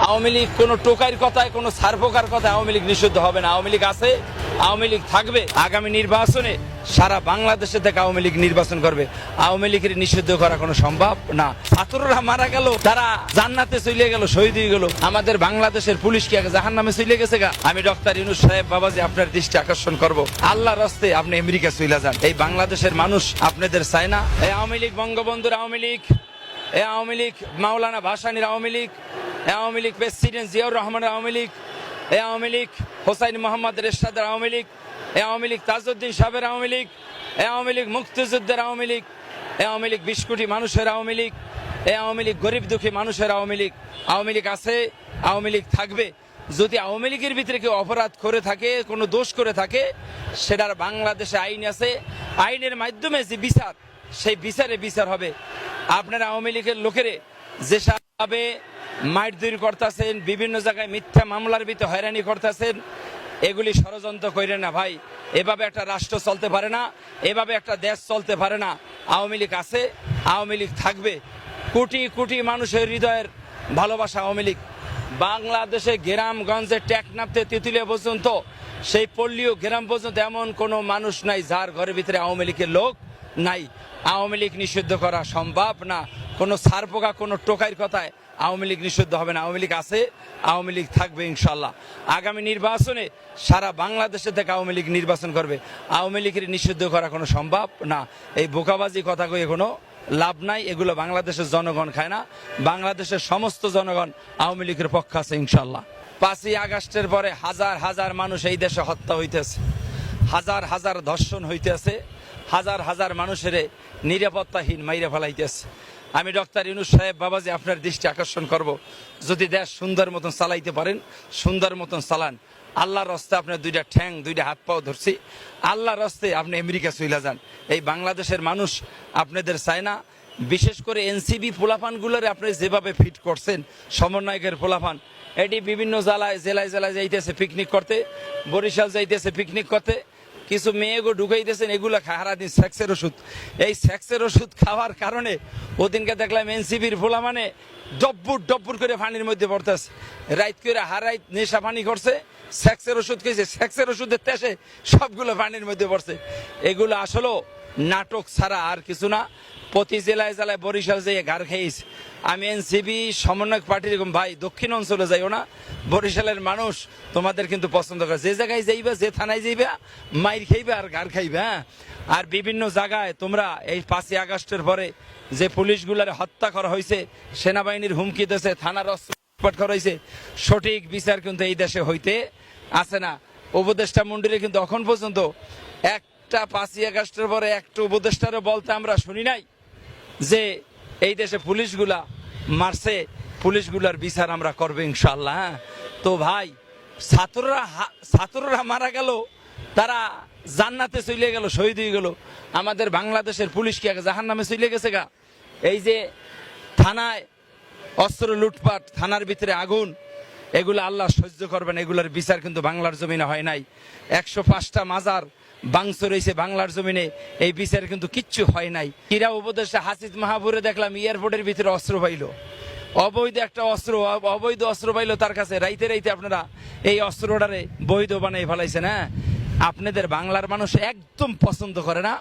আওয়ামী লীগ কোনো টোকাইয়ের কথায়, কোনো সারপোকার কথায় আওয়ামী লীগ নিষিদ্ধ হবে না। আওয়ামী লীগ আছে, আওয়ামী লীগ থাকবে। আগামী নির্বাচনে সারা বাংলাদেশে থেকে আওয়ামী লীগ নির্বাচন করবে। আওয়ামী লীগের নিষিদ্ধ করা কোনো সম্ভব না। ছাত্ররা মারা গেল, তারা জান্নাতে চলে গেল, শহীদ হয়ে গেল। আমাদের বাংলাদেশের পুলিশ কি জাহান্নামে চলে গেছে গা? আমি ডক্টর ইউনূস সাহেব বাবাজি আপনার দৃষ্টি আকর্ষণ করব, আল্লাহর রাস্তে আপনি আমেরিকা চলে যান। এই বাংলাদেশের মানুষ আপনাদের চায় না। এই আওয়ামী লীগ বঙ্গবন্ধুর আওয়ামী লীগ, এ আওয়ামী লীগ মাওলানা ভাসানীর আওয়ামী লীগ, এ আওয়ামী লীগ প্রেসিডেন্ট জিয়াউর রহমানের আওয়ামী লীগ, এ আওয়ামী লীগ হোসাইন মোহাম্মদ এরশাদের আওয়ামী লীগ, এ আওয়ামী লীগ তাজউদ্দিন সাহেবের আওয়ামী লীগ, এ আওয়ামী লীগ মুক্তিযুদ্ধের আওয়ামী লীগ, এ আওয়ামী লীগ 20 কোটি মানুষের আওয়ামী লীগ, এ আওয়ামী লীগ গরিব দুঃখী মানুষের আওয়ামী লীগ। আওয়ামী লীগ আছে, আওয়ামী লীগ থাকবে। যদি আওয়ামী লীগের ভিতরে কেউ অপরাধ করে থাকে, কোনো দোষ করে থাকে, সেটার বাংলাদেশে আইন আছে। আইনের মাধ্যমে যে বিচার, সেই বিচার হবে। আপনারা আওয়ামী লীগের লোকেরে যেভাবে মারধর করতেছেন, বিভিন্ন জায়গায় মিথ্যা মামলার ভিতরে হয়রানি করতেছেন, এগুলি ষড়যন্ত্র করেন না ভাই। এভাবে একটা রাষ্ট্র চলতে পারে না, এভাবে একটা দেশ চলতে পারে না। আওয়ামী লীগ আছে, আওয়ামী লীগ থাকবে। কোটি কোটি মানুষের হৃদয়ের ভালোবাসা আওয়ামী লীগ। বাংলাদেশে গ্রামগঞ্জে টেকনাফতে তেঁতুলিয়া পর্যন্ত, সেই পল্লীয় গ্রাম পর্যন্ত এমন কোনো মানুষ নাই যার ঘরের ভিতরে আওয়ামী লীগের লোক নাই। আওয়ামী লীগ নিষিদ্ধ করা সম্ভব না। কোনো সারপোকা, কোনো টোকাইয়ের কথায় আওয়ামী লীগ নিষিদ্ধ হবে না। আওয়ামী লীগ আছে, আওয়ামী লীগ থাকবে ইনশাল্লাহ। আগামী নির্বাচনে সারা বাংলাদেশে থেকে আওয়ামী লীগ নির্বাচন করবে। আওয়ামী লীগের নিষিদ্ধ করা কোনো সম্ভব না। এই বোকাবাজি কথা কয়ে কোনো লাভ নাই। এগুলো বাংলাদেশের জনগণ খায় না। বাংলাদেশের সমস্ত জনগণ আওয়ামী লীগের পক্ষে আছে ইনশাল্লাহ। 5ই আগস্টের পরে হাজার হাজার মানুষ এই দেশে হত্যা হইতেছে, হাজার হাজার ধর্ষণ হইতেছে, হাজার হাজার মানুষের নিরাপত্তাহীন মাইরে ফেলাইতেছে। আমি ডক্টর ইউনূস সাহেব বাবাজি আপনার দৃষ্টি আকর্ষণ করব, যদি দেশ সুন্দর মতন চালাইতে পারেন, সুন্দর মতন চালান। আল্লাহর রাস্তে আপনার 2টা ঠ্যাং 2টা হাত পাও ধরছি, আল্লাহর রাস্তে আপনি আমেরিকা চলে যান। এই বাংলাদেশের মানুষ আপনাদের চায় না। বিশেষ করে এনসিবি পোলাপানগুলোরে আপনি যেভাবে ফিট করছেন, সমন্বয়কের পোলাপান, এটি বিভিন্ন জেলায় যাইতেছে পিকনিক করতে, বরিশাল যাইতেছে পিকনিক করতে। কিছু মেয়েগো ঢুকাইতেছেন, এগুলো সারাদিন সেক্সের ওষুধ। এই সেক্সের ওষুধ খাওয়ার কারণে ওদিনকে দেখলাম এনসিবির ফোলা মানে ডব্বুর করে পানির মধ্যে পড়তেছে। রাইত করে হারাইত নেশা পানি করছে, সেক্সের ওষুধ খেয়েছে, সেক্সের ওষুধের তেসে সবগুলো পানির মধ্যে পড়ছে। এগুলো আসলে নাটক ছাড়া আর কিছু না। প্রতি জেলায় বরিশাল যেয়ে ঘাড় খেয়েছে। আমি এনসিবি সমন্বয়ক পার্টির এরকম ভাই, দক্ষিণ অঞ্চলে যাইও না। বরিশালের মানুষ তোমাদের কিন্তু পছন্দ করে। যে জায়গায় যাইবা, যে থানায় যাইবা, মাইর খাইবে আর ঘাড় খাইবে। হ্যাঁ, আর বিভিন্ন জায়গায় তোমরা এই 5ই আগস্টের পরে যে পুলিশগুলার হত্যা করা হয়েছে, সেনাবাহিনীর হুমকি দিয়েছে, থানার অস্ত্র করা হয়েছে, সঠিক বিচার কিন্তু এই দেশে হইতে আসে না। উপদেষ্টা মন্ডলী কিন্তু এখন পর্যন্ত একটা 5ই আগস্টের পরে একটা উপদেষ্টারও বলতে আমরা শুনি নাই যে এই দেশে পুলিশগুলা মারছে, পুলিশগুলার বিচার আমরা করবো ইনশাল্লাহ। হ্যাঁ, তো ভাই, ছাত্ররা মারা গেল, তারা জান্নাতে চলে গেল, শহীদ হয়ে গেল। আমাদের বাংলাদেশের পুলিশ কি জাহান্নামে চলে গেছে গা? এই যে থানায় অস্ত্র লুটপাট, থানার ভিতরে আগুন, এগুলো আল্লাহ সহ্য করবেন। এগুলোর বিচার কিন্তু বাংলার জমিনে হয় নাই। 105টা মাজার বাংসুর হয়েছে বাংলার জমিনে, এই বিচার কিন্তু কিচ্ছু হয় নাই। ক্রীড়া উপদেষ্টা হাসিদ মাহবুরে দেখলাম এয়ারপোর্টের ভিতরে অস্ত্র পাইলো, অবৈধ একটা অস্ত্র, অবৈধ অস্ত্র পাইলো তার কাছে। রাইতে আপনারা এই অস্ত্রটারে বৈধ বানাই ফেলাইছেন। হ্যাঁ, আপনাদের বাংলার মানুষ একদম পছন্দ করে না।